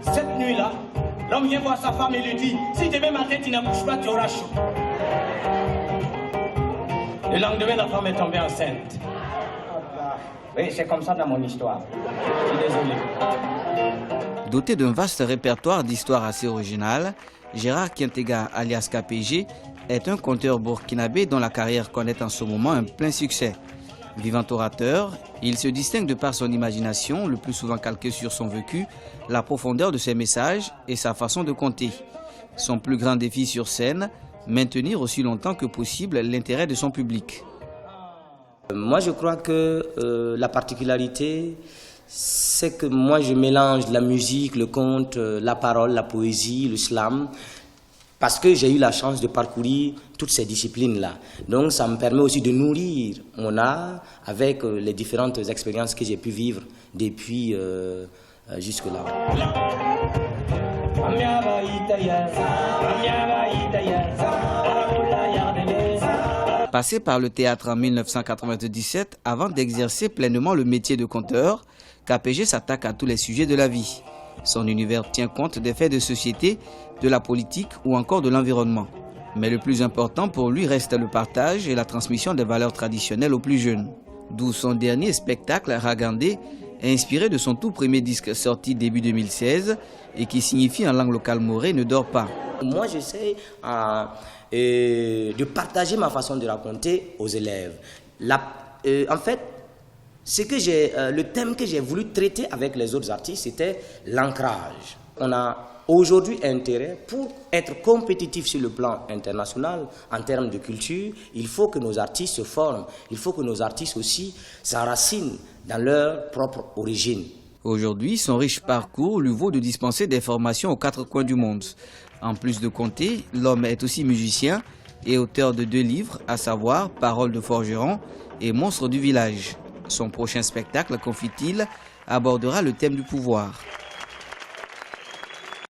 Cette nuit-là, l'homme vient voir sa femme et lui dit, si demain matin tu n'accouches pas, tu auras chaud. Le lendemain, la femme est tombée enceinte. Oui, c'est comme ça dans mon histoire. Je suis désolé. Doté d'un vaste répertoire d'histoires assez originales, Gérard Kientega, alias KPG, est un conteur burkinabé dont la carrière connaît en ce moment un plein succès. Vivant orateur, il se distingue de par son imagination, le plus souvent calquée sur son vécu, la profondeur de ses messages et sa façon de conter. Son plus grand défi sur scène, maintenir aussi longtemps que possible l'intérêt de son public. Moi, je crois que la particularité, c'est que moi, je mélange la musique, le conte, la parole, la poésie, le slam, parce que j'ai eu la chance de parcourir toutes ces disciplines-là. Donc, ça me permet aussi de nourrir mon art avec les différentes expériences que j'ai pu vivre depuis jusque-là. Passé par le théâtre en 1997, avant d'exercer pleinement le métier de conteur, KPG s'attaque à tous les sujets de la vie. Son univers tient compte des faits de société, de la politique ou encore de l'environnement. Mais le plus important pour lui reste le partage et la transmission des valeurs traditionnelles aux plus jeunes. D'où son dernier spectacle, Ragandé, inspiré de son tout premier disque sorti début 2016 et qui signifie en langue locale morée « Ne dors pas ». Moi, j'essaie de partager ma façon de raconter aux élèves. En fait, le thème que j'ai voulu traiter avec les autres artistes, c'était l'ancrage. On a aujourd'hui intérêt, pour être compétitif sur le plan international, en termes de culture, il faut que nos artistes se forment, il faut que nos artistes aussi s'enracinent dans leur propre origine. Aujourd'hui, son riche parcours lui vaut de dispenser des formations aux quatre coins du monde. En plus de conter, l'homme est aussi musicien et auteur de 2 livres, à savoir Paroles de forgeron et Monstres du village. Son prochain spectacle, confie-t-il, abordera le thème du pouvoir.